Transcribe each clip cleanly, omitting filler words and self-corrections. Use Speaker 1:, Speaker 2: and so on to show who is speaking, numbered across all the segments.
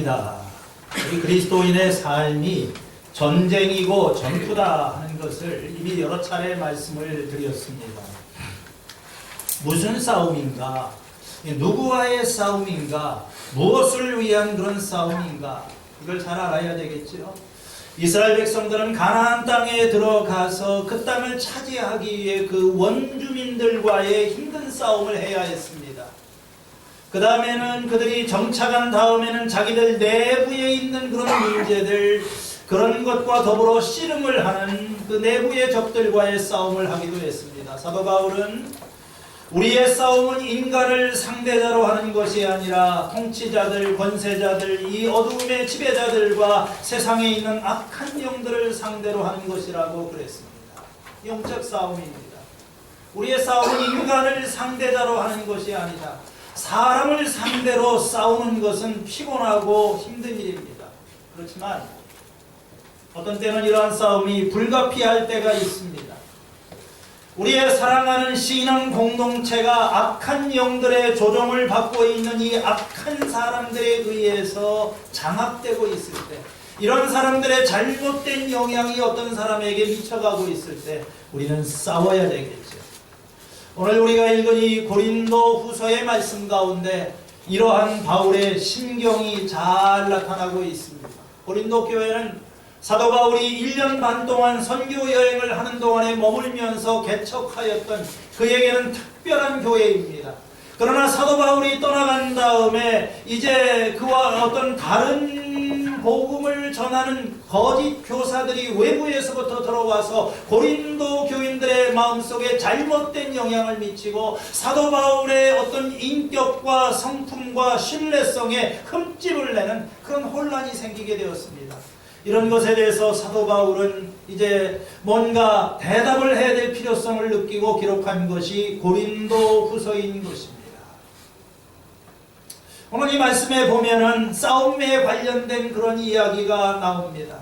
Speaker 1: 아닙니다. 우리 그리스도인의 삶이 전쟁이고 전투다 하는 것을 이미 여러 차례 말씀을 드렸습니다. 무슨 싸움인가? 누구와의 싸움인가? 무엇을 위한 그런 싸움인가? 이걸 잘 알아야 되겠죠. 이스라엘 백성들은 가나안 땅에 들어가서 그 땅을 차지하기 위해 그 원주민들과의 힘든 싸움을 해야 했습니다. 그 다음에는 그들이 정착한 다음에는 자기들 내부에 있는 그런 문제들, 그런 것과 더불어 씨름을 하는 그 내부의 적들과의 싸움을 하기도 했습니다. 사도 바울은 우리의 싸움은 인간을 상대자로 하는 것이 아니라 통치자들, 권세자들, 이 어두움의 지배자들과 세상에 있는 악한 영들을 상대로 하는 것이라고 그랬습니다. 영적 싸움입니다. 우리의 싸움은 인간을 상대자로 하는 것이 아니다. 사람을 상대로 싸우는 것은 피곤하고 힘든 일입니다. 그렇지만 어떤 때는 이러한 싸움이 불가피할 때가 있습니다. 우리의 사랑하는 신앙 공동체가 악한 영들의 조종을 받고 있는 이 악한 사람들에 의해서 장악되고 있을 때, 이런 사람들의 잘못된 영향이 어떤 사람에게 미쳐가고 있을 때 우리는 싸워야 되겠죠. 오늘 우리가 읽은 이 고린도 후서의 말씀 가운데 이러한 바울의 심경이 잘 나타나고 있습니다. 고린도 교회는 사도 바울이 1년 반 동안 선교 여행을 하는 동안에 머물면서 개척하였던 그에게는 특별한 교회입니다. 그러나 사도 바울이 떠나간 다음에 이제 그와 어떤 다른 복음을 전하는 거짓 교사들이 외부에서부터 들어와서 고린도 교인들의 마음속에 잘못된 영향을 미치고 사도 바울의 어떤 인격과 성품과 신뢰성에 흠집을 내는 그런 혼란이 생기게 되었습니다. 이런 것에 대해서 사도 바울은 이제 뭔가 대답을 해야 될 필요성을 느끼고 기록한 것이 고린도 후서인 것입니다. 오늘 이 말씀에 보면은 싸움에 관련된 그런 이야기가 나옵니다.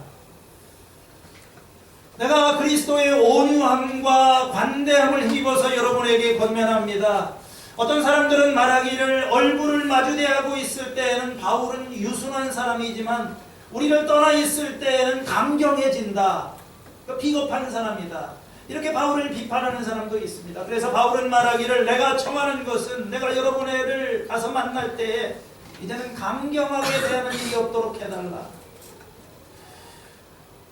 Speaker 1: 내가 그리스도의 온유함과 관대함을 힘입어서 여러분에게 권면합니다. 어떤 사람들은 말하기를 얼굴을 마주대하고 있을 때에는 바울은 유순한 사람이지만 우리를 떠나 있을 때에는 강경해진다. 비겁한 사람이다. 이렇게 바울을 비판하는 사람도 있습니다. 그래서 바울은 말하기를 내가 청하는 것은 내가 여러분을 가서 만날 때에 이제는 강경하게 대하는 일이 없도록 해달라.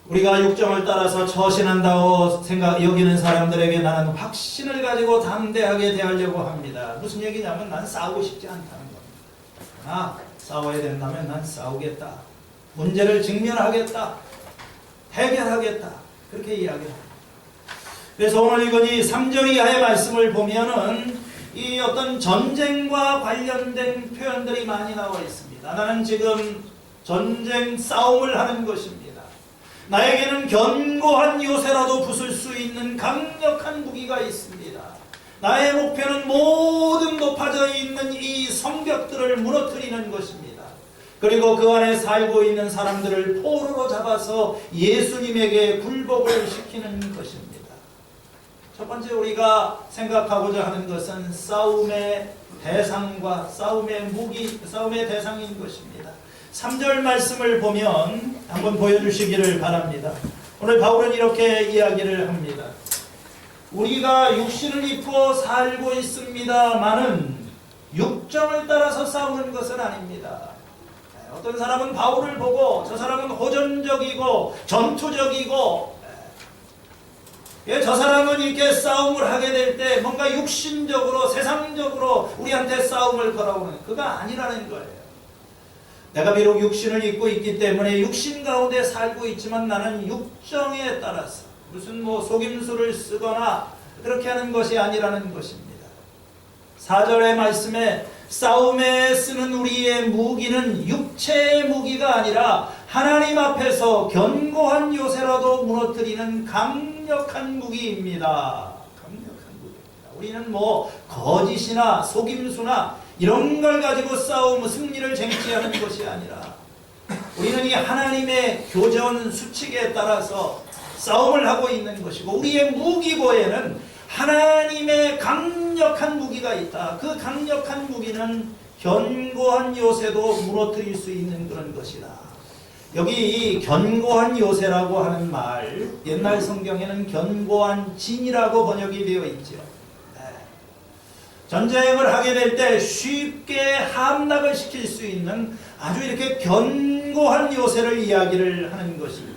Speaker 1: 우리가 육정을 따라서 처신한다고 여기는 사람들에게 나는 확신을 가지고 담대하게 대하려고 합니다. 무슨 얘기냐면 난 싸우고 싶지 않다는 겁니다. 그러나 싸워야 된다면 난 싸우겠다. 문제를 직면하겠다. 해결하겠다. 그렇게 이야기합니다. 그래서 오늘 이건 이 3절 이하의 말씀을 보면은 이 어떤 전쟁과 관련된 표현들이 많이 나와 있습니다. 나는 지금 전쟁 싸움을 하는 것입니다. 나에게는 견고한 요새라도 부술 수 있는 강력한 무기가 있습니다. 나의 목표는 모든 높아져 있는 이 성벽들을 무너뜨리는 것입니다. 그리고 그 안에 살고 있는 사람들을 포로로 잡아서 예수님에게 굴복을 시키는 것입니다. 첫 번째 우리가 생각하고자 하는 것은 싸움의 대상과 싸움의 무기, 싸움의 대상인 것입니다. 3절 말씀을 보면 한번 보여주시기를 바랍니다. 오늘 바울은 이렇게 이야기를 합니다. 우리가 육신을 입고 살고 있습니다마는 육정을 따라서 싸우는 것은 아닙니다. 어떤 사람은 바울을 보고 저 사람은 호전적이고 전투적이고 저 사람은 이렇게 싸움을 하게 될 때 뭔가 육신적으로 세상적으로 우리한테 싸움을 걸어오는 그가 아니라는 거예요. 내가 비록 육신을 입고 있기 때문에 육신 가운데 살고 있지만 나는 육정에 따라서 무슨 속임수를 쓰거나 그렇게 하는 것이 아니라는 것입니다. 4절의 말씀에 싸움에 쓰는 우리의 무기는 육체의 무기가 아니라 하나님 앞에서 견고한 요새라도 무너뜨리는 강력한 무기입니다. 강력한 무기입니다. 우리는 거짓이나 속임수나 이런 걸 가지고 싸움, 승리를 쟁취하는 것이 아니라 우리는 이 하나님의 교전 수칙에 따라서 싸움을 하고 있는 것이고 우리의 무기고에는 하나님의 강력한 무기가 있다. 그 강력한 무기는 견고한 요새도 무너뜨릴 수 있는 그런 것이다. 여기 이 견고한 요새라고 하는 말, 옛날 성경에는 견고한 진이라고 번역이 되어 있죠. 전쟁을 하게 될 때 쉽게 함락을 시킬 수 있는 아주 이렇게 견고한 요새를 이야기를 하는 것입니다.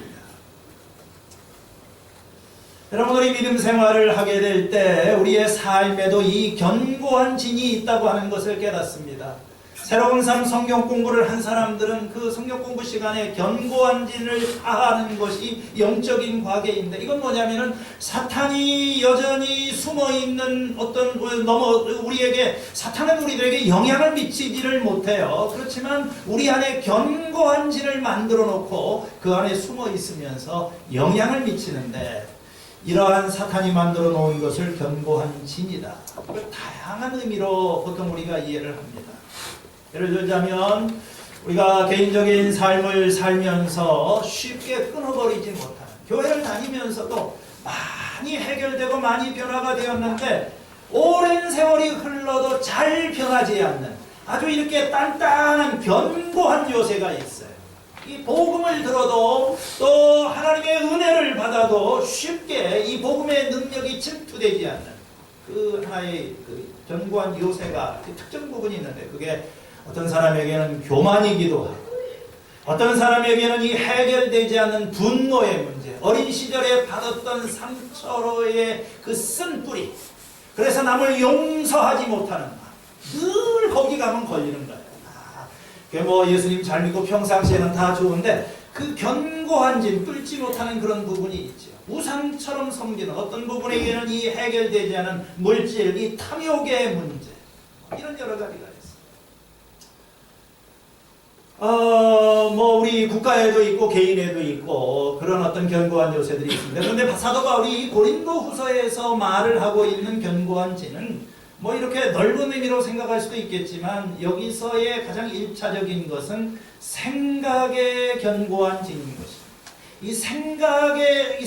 Speaker 1: 여러분들이 믿음 생활을 하게 될 때 우리의 삶에도 이 견고한 진이 있다고 하는 것을 깨닫습니다. 새로운 삶 성경 공부를 한 사람들은 그 성경 공부 시간에 견고한 진을 다하는 것이 영적인 과계인데, 이건 뭐냐면은 사탄이 여전히 숨어있는 어떤 우리에게, 사탄은 우리들에게 영향을 미치지를 못해요. 그렇지만 우리 안에 견고한 진을 만들어 놓고 그 안에 숨어 있으면서 영향을 미치는데, 이러한 사탄이 만들어 놓은 것을 견고한 진이다. 그걸 다양한 의미로 보통 우리가 이해를 합니다. 예를 들자면 우리가 개인적인 삶을 살면서 쉽게 끊어버리지 못하는, 교회를 다니면서도 많이 해결되고 많이 변화가 되었는데 오랜 세월이 흘러도 잘 변하지 않는 아주 이렇게 단단한 견고한 요새가 있어요. 이 복음을 들어도 또 하나님의 은혜를 받아도 쉽게 이 복음의 능력이 침투되지 않는 그 하나의 그 견고한 요새가 특정 부분이 있는데, 그게 어떤 사람에게는 교만이기도 하고, 어떤 사람에게는 이 해결되지 않는 분노의 문제, 어린 시절에 받았던 상처로의 그 쓴 뿌리, 그래서 남을 용서하지 못하는 마음, 늘 거기 가면 걸리는 거예요. 뭐 예수님 잘 믿고 평상시에는 다 좋은데 그 견고한 진, 뚫지 못하는 그런 부분이 있죠. 우상처럼 섬기는 어떤 부분에게는 이 해결되지 않은 물질, 이 탐욕의 문제, 이런 여러 가지가 있어요. 우리 국가에도 있고 개인에도 있고 그런 어떤 견고한 요새들이 있습니다. 그런데 사도 바울이 고린도 후서에서 말을 하고 있는 견고한 진은 이렇게 넓은 의미로 생각할 수도 있겠지만, 여기서의 가장 1차적인 것은 생각의 견고한 진인 것입니다. 이 생각에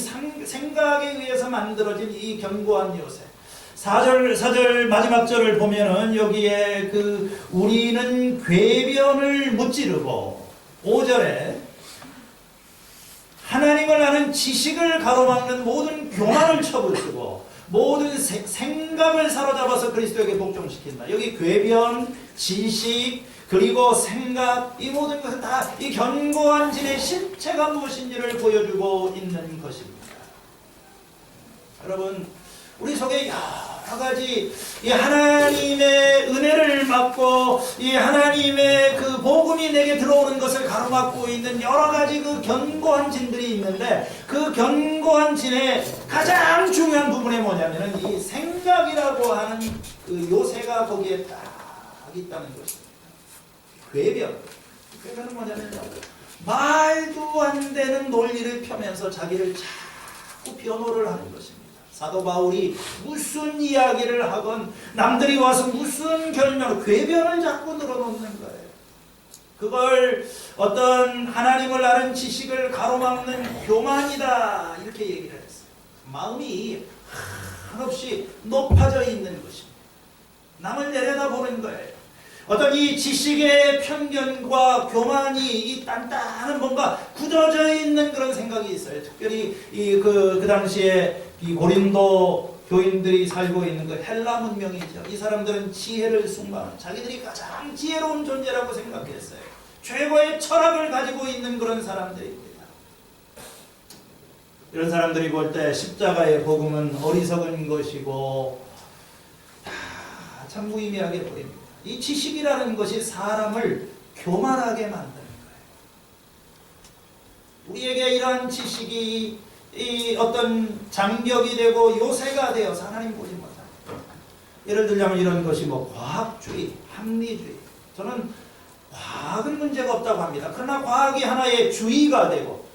Speaker 1: 의해서 만들어진 이 견고한 요새. 4절 마지막 절을 보면은 여기에 우리는 궤변을 무찌르고, 5절에 하나님을 아는 지식을 가로막는 모든 교만을 쳐부수고 모든 생각을 사로잡아서 그리스도에게 복종시킨다. 여기 궤변, 지식, 그리고 생각, 이 모든 것은 다 이 견고한 진의 실체가 무엇인지를 보여주고 있는 것입니다. 여러분, 우리 속에 여러 가지 이 하나님의 은혜를 받고 이 하나님의 그 복음이 내게 들어오는 것을 가로막고 있는 여러 가지 그 견고한 진들이 있는데, 그 견고한 진의 가장 중요한 부분이 뭐냐면은 이 생각이라고 하는 그 요새가 거기에 딱 있다는 것입니다. 궤변은 뭐냐면 말도 안 되는 논리를 펴면서 자기를 자꾸 변호를 하는 것입니다. 사도 바울이 무슨 이야기를 하건 남들이 와서 무슨 결론을, 궤변을 자꾸 늘어놓는 거예요. 그걸 어떤 하나님을 아는 지식을 가로막는 교만이다, 이렇게 얘기를 했어요. 마음이 한없이 높아져 있는 것입니다. 남을 내려다보는 거예요. 어떤 이 지식의 편견과 교만이 이 단단한 뭔가 굳어져 있는 그런 생각이 있어요. 특별히 그 당시에 이 고린도 교인들이 살고 있는 그 헬라 문명이죠. 이 사람들은 지혜를 숭배하는, 자기들이 가장 지혜로운 존재라고 생각했어요. 최고의 철학을 가지고 있는 그런 사람들입니다. 이런 사람들이 볼 때 십자가의 복음은 어리석은 것이고 다 참 무의미하게 보입니다. 이 지식이라는 것이 사람을 교만하게 만드는 거예요. 우리에게 이러한 지식이 이 어떤 장벽이 되고 요새가 되어서 하나님 보지 못합니다. 예를 들자면 이런 것이 과학주의, 합리주의. 저는 과학은 문제가 없다고 합니다. 그러나 과학이 하나의 주의가 되고,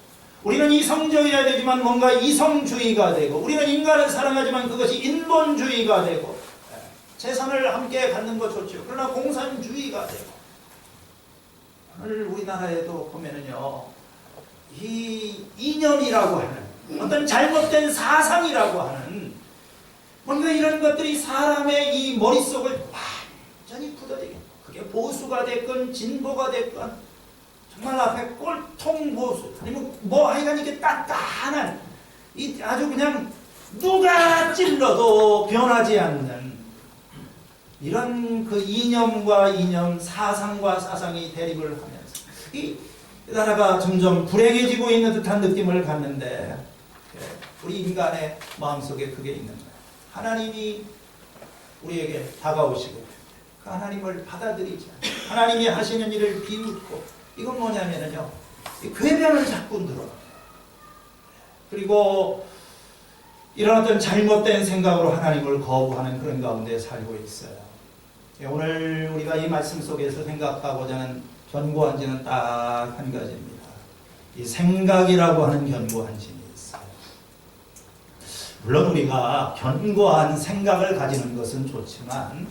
Speaker 1: 우리는 이성적이어야 되지만 뭔가 이성주의가 되고, 우리는 인간을 사랑하지만 그것이 인본주의가 되고, 재산을 함께 갖는 것 좋죠. 그러나 공산주의가 되고, 오늘 우리나라에도 보면은요, 이 이념이라고 하는 어떤 잘못된 사상이라고 하는 뭔가 이런 것들이 사람의 이 머릿속을 완전히 굳어지게, 그게 보수가 됐건 진보가 됐건 정말 앞에 꼴통 보수 아니면 뭐 하여간 이게 단단한 이 아주 그냥 누가 찔러도 변하지 않는 이런 그 이념과 이념, 사상과 사상이 대립을 하면서 이 나라가 점점 불행해지고 있는 듯한 느낌을 갖는데 우리 인간의 마음속에 그게 있는 거예요. 하나님이 우리에게 다가오시고 그 하나님을 받아들이지 않고 하나님이 하시는 일을 비웃고 이건 뭐냐면요 궤변을 자꾸 늘어요. 그리고 이런 어떤 잘못된 생각으로 하나님을 거부하는 그런 가운데 살고 있어요. 오늘 우리가 이 말씀 속에서 생각하고자 하는 견고한지는 딱 한 가지입니다. 이 생각이라고 하는 견고한심이 있어요. 물론 우리가 견고한 생각을 가지는 것은 좋지만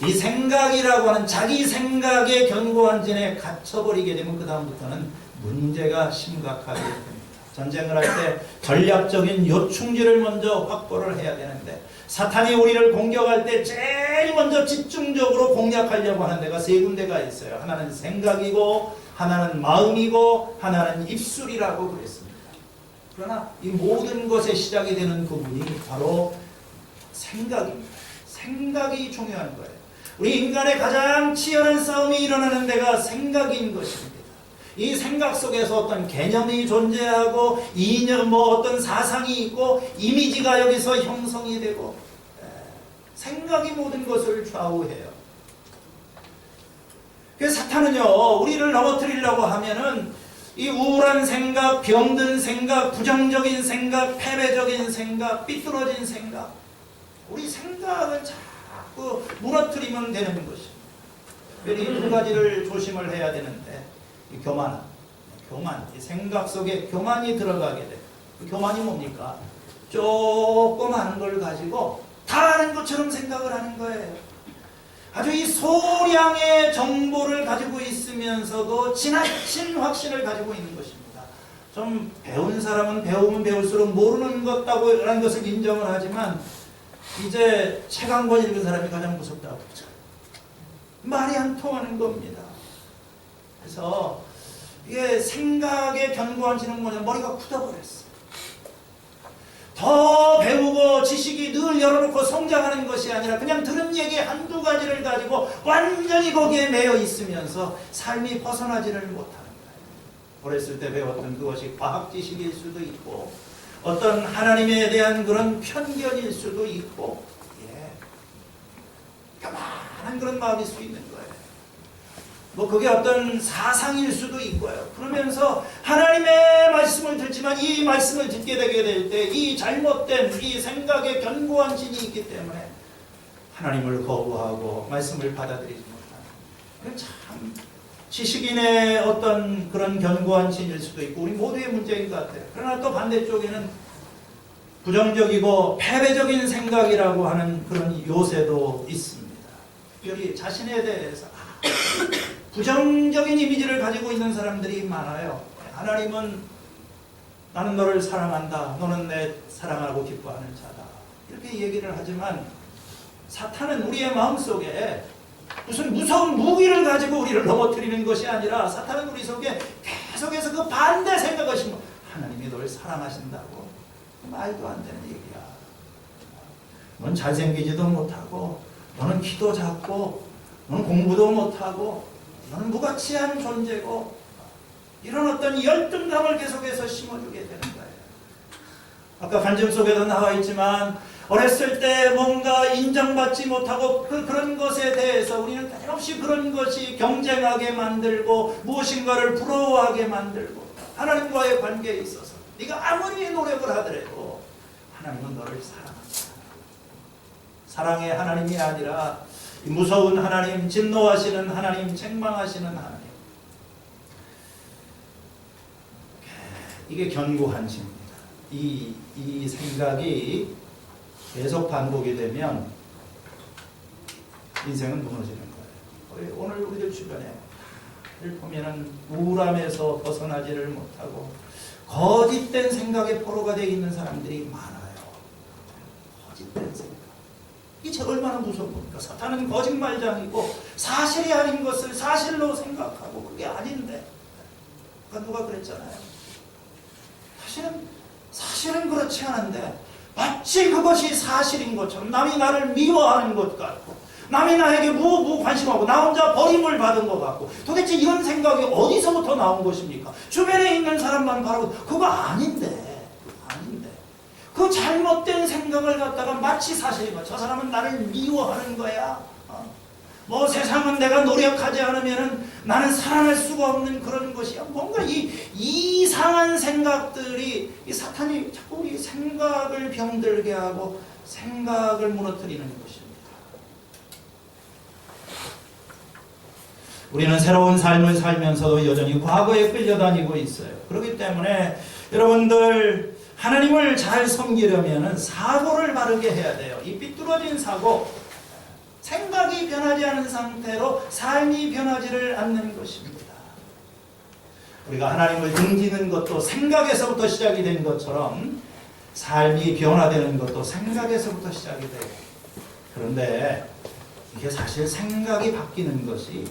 Speaker 1: 이 생각이라고 하는 자기 생각의 견고한진에 갇혀버리게 되면 그 다음부터는 문제가 심각하게 됩니다. 전쟁을 할 때 전략적인 요충지를 먼저 확보를 해야 되는데 사탄이 우리를 공격할 때 제일 먼저 집중적으로 공략하려고 하는 데가 세 군데가 있어요. 하나는 생각이고 하나는 마음이고 하나는 입술이라고 그랬습니다. 그러나 이 모든 것의 시작이 되는 부분이 바로 생각입니다. 생각이 중요한 거예요. 우리 인간의 가장 치열한 싸움이 일어나는 데가 생각인 것입니다. 이 생각 속에서 어떤 개념이 존재하고 이념, 어떤 사상이 있고 이미지가 여기서 형성이 되고 생각이 모든 것을 좌우해요. 그래서 사탄은요 우리를 넘어뜨리려고 하면은 이 우울한 생각, 병든 생각, 부정적인 생각, 패배적인 생각, 삐뚤어진 생각 우리 생각을 자꾸 무너뜨리면 되는 것입니다. 이 두 가지를 조심을 해야 되는데 이 교만, 이 생각 속에 교만이 들어가게 돼요. 그 교만이 뭡니까? 조금 아는 걸 가지고 다 아는 것처럼 생각을 하는 거예요. 아주 이 소량의 정보를 가지고 있으면서도 지나친 확신을 가지고 있는 것입니다. 좀 배운 사람은 배우면 배울수록 모르는 것다고라는 것을 인정을 하지만 이제 책 한 권 읽은 사람이 가장 무섭다고 그러죠. 말이 안 통하는 겁니다. 그래서 이게 생각의 견고한지는 뭐냐 머리가 굳어버렸어. 더 배우고 지식이 늘 열어놓고 성장하는 것이 아니라 그냥 들은 얘기 한두 가지를 가지고 완전히 거기에 매여 있으면서 삶이 벗어나지를 못하는 거예요. 어렸을 때 배웠던 그것이 과학 지식일 수도 있고 어떤 하나님에 대한 그런 편견일 수도 있고 가만한 그런 마음일 수 있는 거예요. 그게 어떤 사상일 수도 있고요. 그러면서 하나님의 말씀을 듣지만 이 말씀을 듣게 되게 될 때 이 잘못된 이 생각에 견고한 진이 있기 때문에 하나님을 거부하고 말씀을 받아들이지 못하는 참 지식인의 어떤 그런 견고한 진일 수도 있고 우리 모두의 문제인 것 같아요. 그러나 또 반대쪽에는 부정적이고 패배적인 생각이라고 하는 그런 요새도 있습니다. 특별히 자신에 대해서 부정적인 이미지를 가지고 있는 사람들이 많아요. 하나님은 나는 너를 사랑한다. 너는 내 사랑하고 기뻐하는 자다. 이렇게 얘기를 하지만 사탄은 우리의 마음속에 무슨 무서운 무기를 가지고 우리를 넘어뜨리는 것이 아니라 사탄은 우리 속에 계속해서 그 반대 생각을 심어 하나님이 너를 사랑하신다고 말도 안 되는 얘기야. 넌 잘생기지도 못하고 너는 키도 작고 너는 공부도 못하고 너는 무가치한 존재고 이런 어떤 열등감을 계속해서 심어주게 되는 거예요. 아까 간증 속에도 나와 있지만 어렸을 때 뭔가 인정받지 못하고 그런 것에 대해서 우리는 끊임없이 그런 것이 경쟁하게 만들고 무엇인가를 부러워하게 만들고 하나님과의 관계에 있어서 네가 아무리 노력을 하더라도 하나님은 너를 사랑한다. 사랑의 하나님이 아니라 무서운 하나님, 진노하시는 하나님, 책망하시는 하나님. 이게 견고한심입니다. 이 생각이 계속 반복이 되면 인생은 무너지는 거예요. 오늘 우리들 주변에 보면은 우울함에서 벗어나지를 못하고 거짓된 생각에 포로가 되어 있는 사람들이 많아요. 거짓된 생각. 이게 얼마나 무서운 겁니까? 사탄은 거짓말장이고 사실이 아닌 것을 사실로 생각하고 그게 아닌데, 누가 그랬잖아요. 사실은 그렇지 않은데 마치 그것이 사실인 것처럼 남이 나를 미워하는 것 같고 남이 나에게 무관심하고 나 혼자 버림을 받은 것 같고, 도대체 이런 생각이 어디서부터 나온 것입니까? 주변에 있는 사람만 바라보고 그거 아닌데 그 잘못된 생각을 갖다가 마치 사실인 것, 저 사람은 나를 미워하는 거야. 뭐 세상은 내가 노력하지 않으면 나는 살아날 수가 없는 그런 것이야. 뭔가 이 이상한 생각들이, 이 사탄이 자꾸 우리 생각을 병들게 하고 생각을 무너뜨리는 것입니다. 우리는 새로운 삶을 살면서도 여전히 과거에 끌려다니고 있어요. 그렇기 때문에 여러분들 하나님을 잘 섬기려면 사고를 바르게 해야 돼요. 이 삐뚤어진 사고, 생각이 변하지 않은 상태로 삶이 변하지를 않는 것입니다. 우리가 하나님을 등지는 것도 생각에서부터 시작이 된 것처럼 삶이 변화되는 것도 생각에서부터 시작이 돼요. 그런데 이게 사실 생각이 바뀌는 것이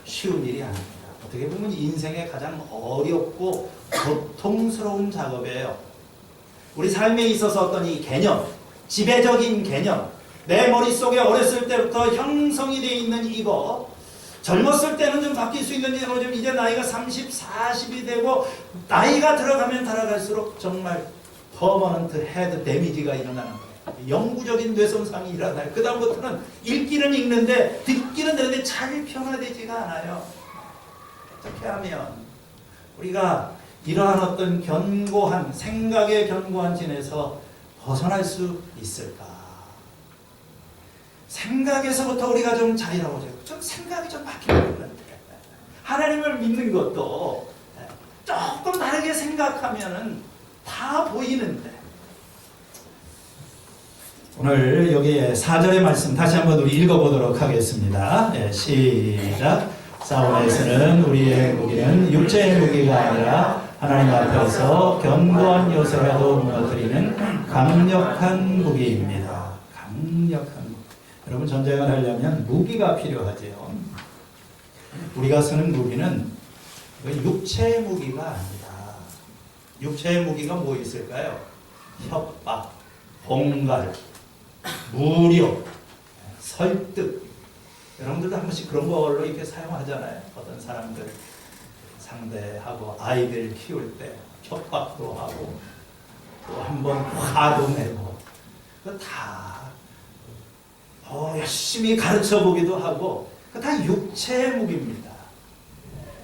Speaker 1: 쉬운 일이 아닙니다. 어떻게 보면 인생의 가장 어렵고 고통스러운 작업이에요. 우리 삶에 있어서 어떤 이 개념, 지배적인 개념, 내 머릿속에 어렸을 때부터 형성이 되어 있는 이거, 젊었을 때는 좀 바뀔 수 있는데 요즘 이제 나이가 30, 40이 되고 나이가 들어가면 들어갈수록 정말 퍼머넌트 헤드 데미지가 일어나는 거예요. 영구적인 뇌손상이 일어나요. 그 다음부터는 읽기는 읽는데 듣기는 되는데 잘 변화되지가 않아요. 어떻게 하면 우리가 이러한 어떤 견고한 생각의 견고한 진에서 벗어날 수 있을까? 생각에서부터 우리가 좀 자유로워져요. 좀 생각이 좀 바뀌면 되는데 하나님을 믿는 것도 조금 다르게 생각하면은 다 보이는데, 오늘 여기에 4절의 말씀 다시 한번 우리 읽어보도록 하겠습니다. 시작. 싸움에서는 우리의 무기는 육체의 무기가 아니라 하나님 앞에서 견고한 요새라도 무너뜨리는 강력한 무기입니다. 강력한 무기. 여러분, 전쟁을 하려면 무기가 필요하죠. 우리가 쓰는 무기는 육체의 무기가 아니다. 육체의 무기가 뭐 있을까요? 협박, 공갈, 무력, 설득. 여러분들도 한 번씩 그런 걸로 이렇게 사용하잖아요. 어떤 사람들 상대하고 아이들 키울 때 협박도 하고 또 한 번 화도 내고, 그거 다 열심히 가르쳐 보기도 하고, 그거 다 육체의 무기입니다.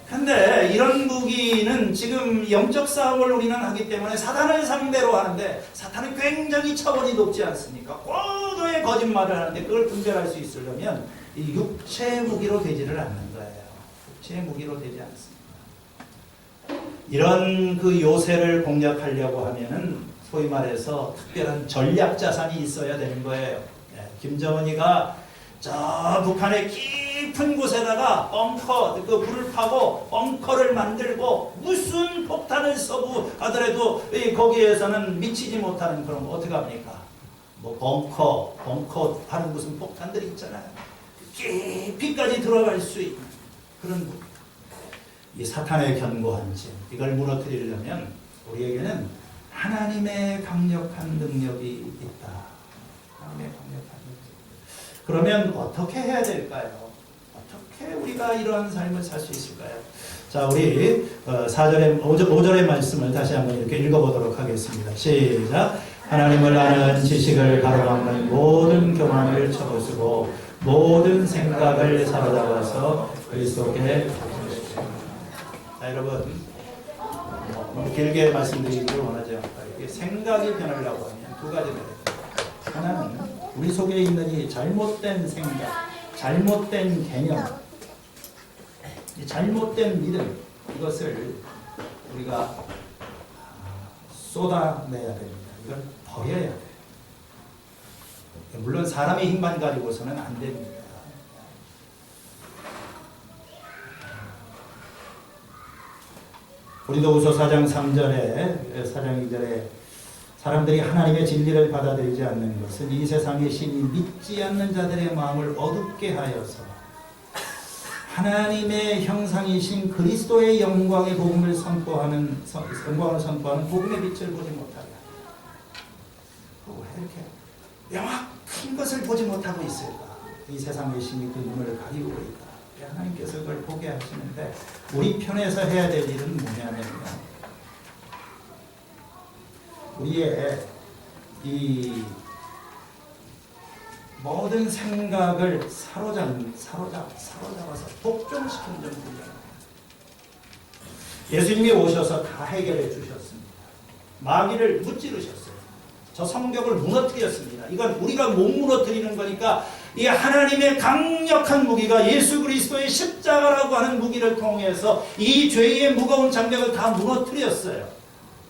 Speaker 1: 근데 이런 무기는 지금 영적 싸움을 우리는 하기 때문에 사탄을 상대로 하는데, 사탄은 굉장히 차원이 높지 않습니까? 고도의 거짓말을 하는데 그걸 분별할 수 있으려면 이 육체의 무기로 되지를 않는 거예요. 육체의 무기로 되지 않습니다. 이런 그 요새를 공략하려고 하면은 소위 말해서 특별한 전략 자산이 있어야 되는 거예요. 김정은이가 저 북한의 깊은 곳에다가 벙커, 그 불을 파고 벙커를 만들고 무슨 폭탄을 써도 가더라도 거기에서는 미치지 못하는 그런 거 어떻게 합니까? 뭐 벙커 하는 무슨 폭탄들이 있잖아요. 깊이까지 들어갈 수 있는 그런 이 사탄의 견고한 진, 이걸 무너뜨리려면 우리에게는 하나님의 강력한 능력이 있다. 하나님의 강력한 능력. 그러면 어떻게 해야 될까요? 어떻게 우리가 이러한 삶을 살 수 있을까요? 자, 우리 5절의 말씀을 다시 한번 이렇게 읽어보도록 하겠습니다. 시작. 하나님을 아는 지식을 가로막는 모든 교만을 쳐부수고 모든 생각을 사로잡아서 그리스도께. 자, 여러분, 너무 길게 말씀드리기를 원하지 않고, 생각이 변하려고 하면 두 가지가 있어요. 하나는 우리 속에 있는 이 잘못된 생각, 잘못된 개념, 이 잘못된 믿음, 이것을 우리가 쏟아내야 됩니다. 이걸 버려야 돼요. 물론 사람의 힘만 가지고서는 안 됩니다. 고린도후서 4장 3절에 4장 2절에 사람들이 하나님의 진리를 받아들이지 않는 것은 이 세상의 신이 믿지 않는 자들의 마음을 어둡게 하여서 하나님의 형상이신 그리스도의 영광의 복음을 선포하는 복음의 빛을 보지 못하게 왜 이렇게 명확한 것을 보지 못하고 있을까? 이 세상의 신이 그 눈을 가리고 있다. 하나님께서 그걸 보게 하시는데 우리 편에서 해야 될 일은 뭐냐면요, 우리의 이 모든 생각을 사로잡아서 복종시키는 점입니다. 예수님이 오셔서 다 해결해 주셨습니다. 마귀를 무찌르셨어요. 저 성벽을 무너뜨렸습니다. 이건 우리가 못 무너뜨리는 거니까 이 하나님의 강력한 무기가 예수 그리스도의 십자가라고 하는 무기를 통해서 이 죄의 무거운 장벽을 다 무너뜨렸어요.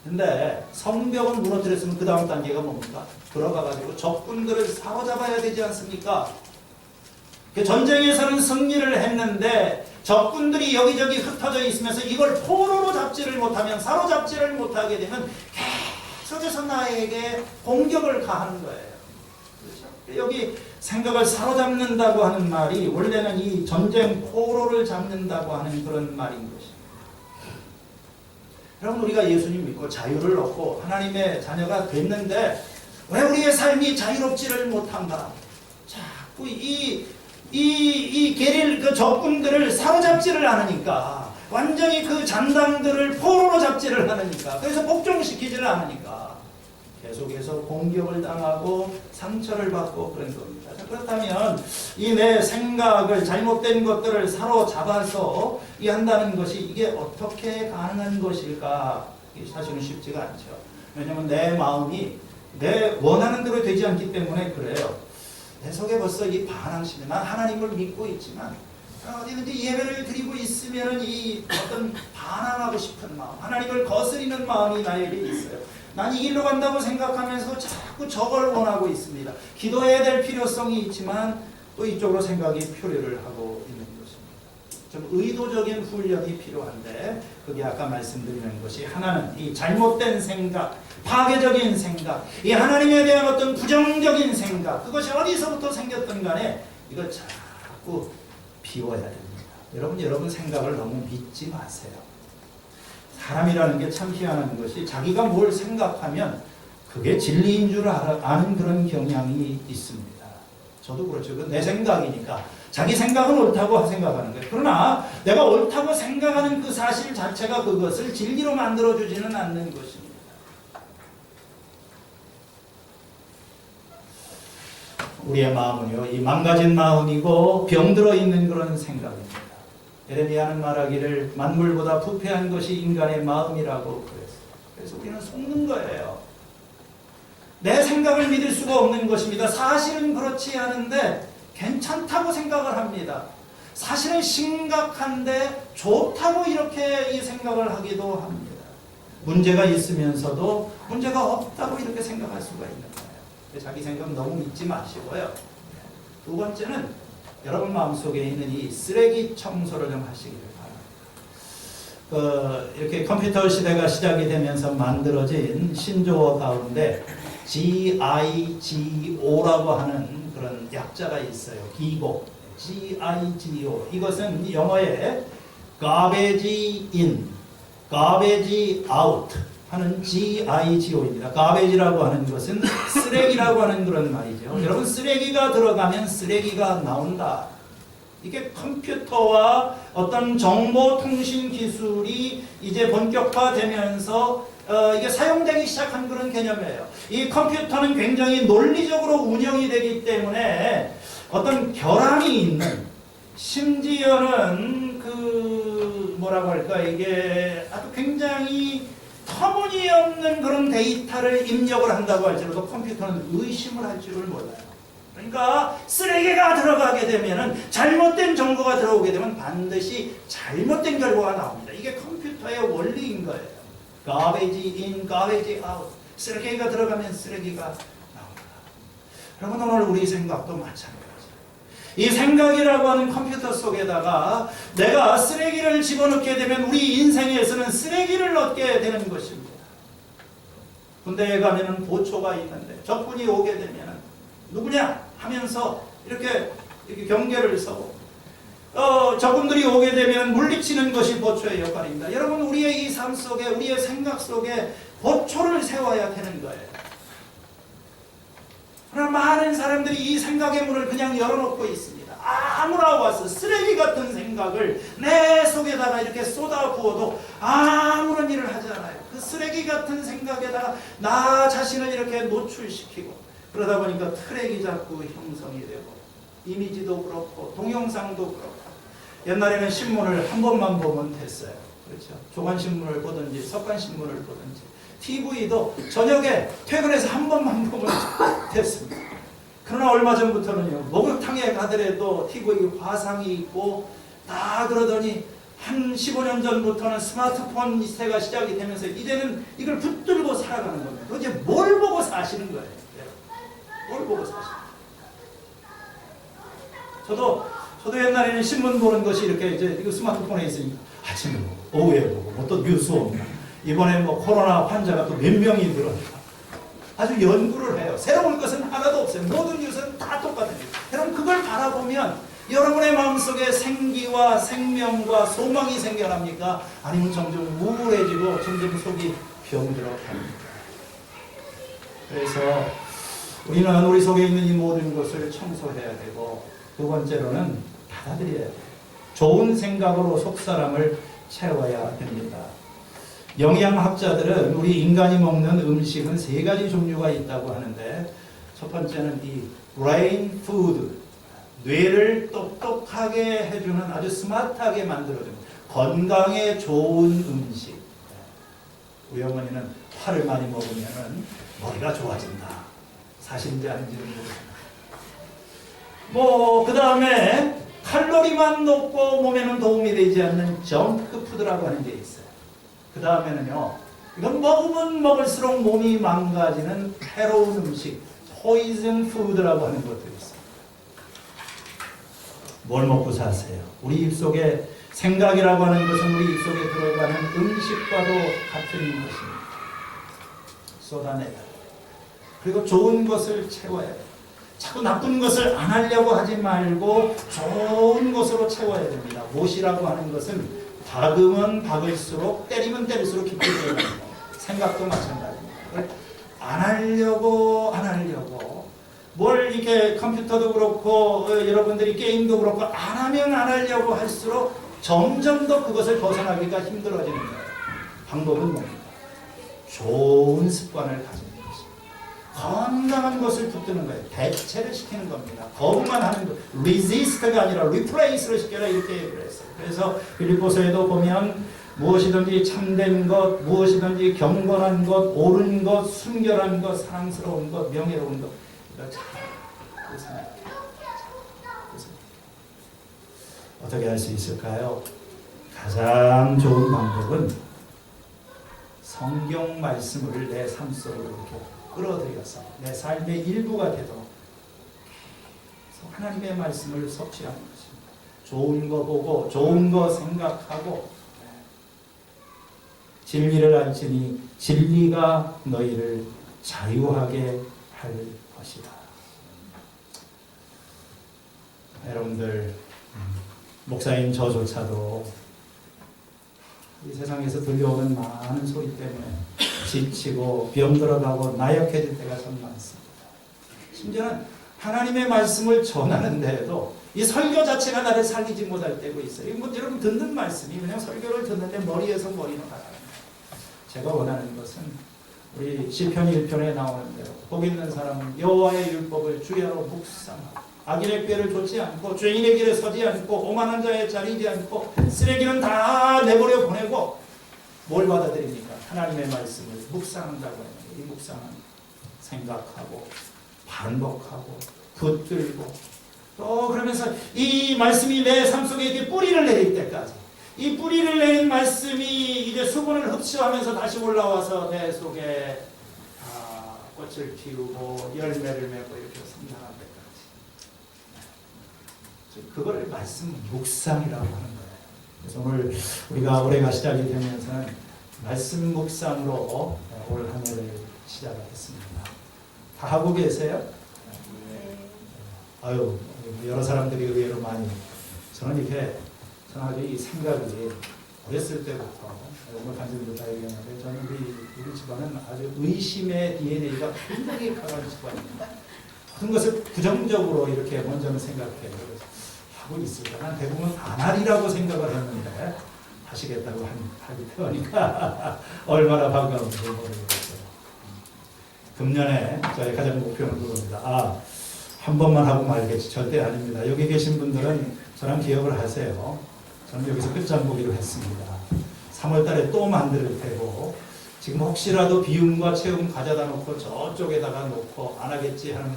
Speaker 1: 근데 성벽은 무너뜨렸으면 그 다음 단계가 뭡니까? 들어가가지고 적군들을 사로잡아야 되지 않습니까? 전쟁에서는 승리를 했는데 적군들이 여기저기 흩어져 있으면서 이걸 포로로 잡지를 못하면, 사로잡지를 못하게 되면 계속해서 나에게 공격을 가하는 거예요. 그렇죠? 여기 생각을 사로잡는다고 하는 말이 원래는 이 전쟁 포로를 잡는다고 하는 그런 말인 것입니다. 여러분, 우리가 예수님 믿고 자유를 얻고 하나님의 자녀가 됐는데 왜 우리의 삶이 자유롭지를 못한가? 자꾸 이 그 적군들을 사로잡지를 않으니까, 완전히 그 잔당들을 포로로 잡지를 않으니까, 그래서 복종시키지를 않으니까 계속해서 공격을 당하고 상처를 받고 그런 겁니다. 그렇다면 이 내 생각을, 잘못된 것들을 사로잡아서 한다는 것이 이게 어떻게 가능한 것일까? 이게 사실은 쉽지가 않죠. 왜냐하면 내 마음이 내 원하는 대로 되지 않기 때문에 그래요. 내 속에 벌써 이 반항심이, 난 하나님을 믿고 있지만 어디든지 예배를 드리고 있으면 이 어떤 반항하고 싶은 마음, 하나님을 거스리는 마음이 나에게 있어요. 난 이 길로 간다고 생각하면서 자꾸 저걸 원하고 있습니다. 기도해야 될 필요성이 있지만 또 이쪽으로 생각이 표류를 하고 있는 것입니다. 좀 의도적인 훈련이 필요한데, 그게 아까 말씀드리는 것이, 하나는 이 잘못된 생각, 파괴적인 생각, 이 하나님에 대한 어떤 부정적인 생각, 그것이 어디서부터 생겼든 간에 이걸 자꾸 비워야 됩니다. 여러분 생각을 너무 믿지 마세요. 사람이라는 게 참 희한한 것이 자기가 뭘 생각하면 그게 진리인 줄 아는 그런 경향이 있습니다. 저도 그렇죠. 내 생각이니까 자기 생각은 옳다고 생각하는 거예요. 그러나 내가 옳다고 생각하는 그 사실 자체가 그것을 진리로 만들어주지는 않는 것입니다. 우리의 마음은요, 이 망가진 마음이고 병들어 있는 그런 생각입니다. 예레미야는 말하기를 만물보다 부패한 것이 인간의 마음이라고 그랬어요. 그래서 우리는 속는 거예요. 내 생각을 믿을 수가 없는 것입니다. 사실은 그렇지 않은데 괜찮다고 생각을 합니다. 사실은 심각한데 좋다고 이렇게 이 생각을 하기도 합니다. 문제가 있으면서도 문제가 없다고 이렇게 생각할 수가 있는 거예요. 자기 생각 너무 믿지 마시고요. 두 번째는 여러분 마음속에 있는 이 쓰레기 청소를 좀 하시기를 바랍니다. 이렇게 컴퓨터 시대가 시작이 되면서 만들어진 신조어 가운데 GIGO라고 하는 그런 약자가 있어요. 기고, GIGO. 이것은 영어에 garbage in, garbage out 하는 GIGO입니다. 가베지라고 하는 것은 쓰레기라고 하는 그런 말이죠. 여러분, 쓰레기가 들어가면 쓰레기가 나온다. 이게 컴퓨터와 어떤 정보통신 기술이 이제 본격화되면서 이게 사용되기 시작한 그런 개념이에요. 이 컴퓨터는 굉장히 논리적으로 운영이 되기 때문에 어떤 결함이 있는, 심지어는 뭐라고 할까, 이게 아주 굉장히 터무니없는 그런 데이터를 입력을 한다고 할지라도 컴퓨터는 의심을 할 줄을 몰라요. 그러니까 쓰레기가 들어가게 되면은, 잘못된 정보가 들어오게 되면 반드시 잘못된 결과가 나옵니다. 이게 컴퓨터의 원리인 거예요. garbage in, garbage out. 쓰레기가 들어가면 쓰레기가 나옵니다. 여러분, 오늘 우리 생각도 마찬가지예요. 이 생각이라고 하는 컴퓨터 속에다가 내가 쓰레기를 집어넣게 되면 우리 인생에서는 쓰레기를 얻게 되는 것입니다. 군대에 가면은 보초가 있는데 적군이 오게 되면은 누구냐 하면서 이렇게 경계를 서고 적군들이 오게 되면 물리치는 것이 보초의 역할입니다. 여러분, 우리의 이 삶 속에, 우리의 생각 속에 보초를 세워야 되는 거예요. 그러나 많은 사람들이 이 생각의 문을 그냥 열어놓고 있습니다. 아무나 와서 쓰레기 같은 생각을 내 속에다가 이렇게 쏟아부어도 아무런 일을 하지 않아요. 그 쓰레기 같은 생각에다가 나 자신을 이렇게 노출시키고 그러다 보니까 트랙이 자꾸 형성이 되고 이미지도 그렇고 동영상도 그렇고 옛날에는 신문을 한 번만 보면 됐어요. 그렇죠? 조간신문을 보든지 석간신문을 보든지 TV도 저녁에 퇴근해서 한 번만 보면 됐습니다. 그러나 얼마 전부터는요, 목욕탕에 가더라도 TV에 화상이 있고 다 그러더니 한 15년 전부터는 스마트폰 시대가 시작이 되면서 이제는 이걸 붙들고 살아가는 겁니다. 도대체 뭘 보고 사시는 거예요? 뭘 보고 사시는 거예요? 저도 옛날에는 신문 보는 것이 이렇게 이제 이거 스마트폰에 있으니까 아침에 보고 오후에 보고 뭐 또 뉴스 옵니다. 이번에 뭐 코로나 환자가 또 몇 명이 늘어났다. 아주 연구를 해요. 새로운 것은 하나도 없어요. 모든 뉴스는 다 똑같아요. 여러분, 그걸 바라보면 여러분의 마음속에 생기와 생명과 소망이 생겨납니까? 아니면 점점 우울해지고 점점 속이 병들어 갑니까? 그래서 우리는 우리 속에 있는 이 모든 것을 청소해야 되고, 두 번째로는 받아들여야 돼요. 좋은 생각으로 속사람을 채워야 됩니다. 영양학자들은 우리 인간이 먹는 음식은 3가지 종류가 있다고 하는데, 첫 번째는 이 brain food, 뇌를 똑똑하게 해주는 아주 스마트하게 만들어주는 건강에 좋은 음식. 우리 어머니는 파를 많이 먹으면 머리가 좋아진다. 사실인지 아닌지는 모르겠습니다. 그 다음에 칼로리만 높고 몸에는 도움이 되지 않는 정크푸드라고 하는 게 있어요. 그 다음에는요, 이건 먹으면 먹을수록 몸이 망가지는 해로운 음식, 포이즌 푸드라고 하는 것도 있어요. 뭘 먹고 사세요? 우리 입속에 생각이라고 하는 것은 우리 입속에 들어가는 음식과도 같은 것입니다. 쏟아내야 돼요. 그리고 좋은 것을 채워야 돼요. 자꾸 나쁜 것을 안 하려고 하지 말고 좋은 것으로 채워야 됩니다. 못이라고 하는 것은 박으면 박을수록, 때리면 때릴수록 깊게 들어갑니다. 생각도 마찬가지입니다. 안 하려고 뭘 이렇게 컴퓨터도 그렇고 여러분들이 게임도 그렇고 안 하면 안 하려고 할수록 점점 더 그것을 벗어나기가 힘들어지는 거예요. 방법은 뭡니까? 좋은 습관을 가지는 것입니다. 건강한 것을 붙드는 거예요. 대체를 시키는 겁니다. 거부만 하는 것, resist가 아니라 replace를 시켜라, 이렇게 얘기를 했어요. 그래서 필리포서에도 보면 무엇이든지 참된 것, 무엇이든지 경건한 것, 옳은 것, 순결한 것, 사랑스러운 것, 명예로운 것, 이거 잘 생각해요. 어떻게 할 수 있을까요? 가장 좋은 방법은 성경 말씀을 내 삶 속으로 이렇게 끌어들여서 내 삶의 일부가 되도록 하나님의 말씀을 섭취하는 것입니다. 좋은 거 보고 좋은 거 생각하고 진리를 알지니 진리가 너희를 자유하게 할 것이다. 여러분들, 목사님 저조차도 이 세상에서 들려오는 많은 소리 때문에 지치고 병들어가고 나약해질 때가 참 많습니다. 심지어는 하나님의 말씀을 전하는데도 이 설교 자체가 나를 살리지 못할 때도 있어요. 여러분 듣는 말씀이 그냥 설교를 듣는데 머리에서 머리로 나가요. 제가 원하는 것은 우리 시편 1편에 나오는 대로 복 있는 사람은 여호와의 율법을 주야로 묵상하고 악인의 꾀를 좇지 않고 죄인의 길에 서지 않고 오만한 자의 자리지 않고 쓰레기는 다 내버려 보내고 뭘 받아들입니까? 하나님의 말씀을 묵상한다고 합니다. 이 묵상은 생각하고 반복하고 붙들고 또 그러면서 이 말씀이 내 삶 속에 이렇게 뿌리를 내릴 때까지 이 뿌리를 내린 말씀이 이제 수분을 흡수하면서 다시 올라와서 내 속에 꽃을 피우고 열매를 맺고 이렇게 성장할 때까지 그걸 말씀 묵상이라고 하는 거예요. 그래서 오늘 우리가 올해가 시작이 되면서는 말씀 묵상으로 올 한 해를 시작하겠습니다. 다 하고 계세요? 아유, 여러 사람들이 의외로 많이. 저는 아주 이 생각이 어렸을 때부터, 오늘 간증도 다 얘기했는데, 저는 우리 집안은 아주 의심의 DNA가 굉장히 강한 집안입니다. 모든 것을 부정적으로 이렇게 먼저는 생각해요. 하고 있을까? 난 대부분 안 하리라고 생각을 했는데, 하시겠다고 하기 때문이니까 얼마나 반가운지 모르겠어요. 금년에 저의 가장 목표는 그겁니다. 한 번만 하고 말겠지. 절대 아닙니다. 여기 계신 분들은 저랑 기억을 하세요. 저는 여기서 끝장 보기로 했습니다. 3월 달에 또 만들 테고, 지금 혹시라도 비움과 체험 가져다 놓고 저쪽에다가 놓고 안 하겠지 하는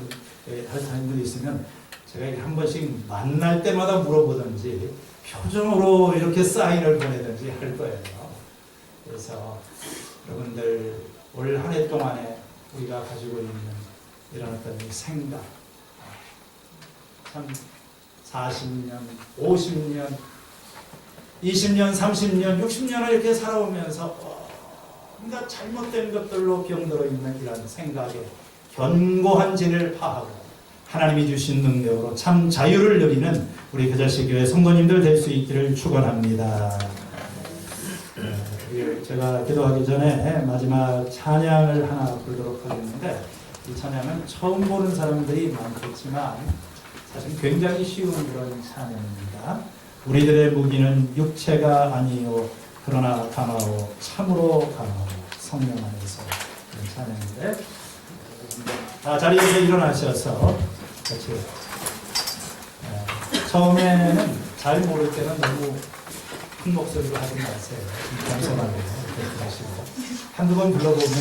Speaker 1: 분이 있으면 제가 이렇게 한 번씩 만날 때마다 물어보든지 표정으로 이렇게 사인을 보내든지 할 거예요. 그래서 여러분들 올 한 해 동안에 우리가 가지고 있는 이런 어떤 생각, 참 40년, 50년, 20년, 30년, 60년을 이렇게 살아오면서 뭔가 잘못된 것들로 병들어 있는 이런 생각에 견고한 진을 파하고 하나님이 주신 능력으로 참 자유를 누리는 우리 겨자씨교회 성도님들 될 수 있기를 축원합니다. 제가 기도하기 전에 마지막 찬양을 하나 부르도록 하겠는데, 이 찬양은 처음 보는 사람들이 많겠지만 사실 굉장히 쉬운 그런 찬양입니다. 우리들의 무기는 육체가 아니요 그러나 강하오 참으로 강하오 성령 안에서 그런 찬양인데, 자리에서 일어나셔서 같이 처음에는 잘 모를 때는 너무 큰 목소리로 하지 마세요. 겸손하게 이렇게 하시고 한두 번 불러보면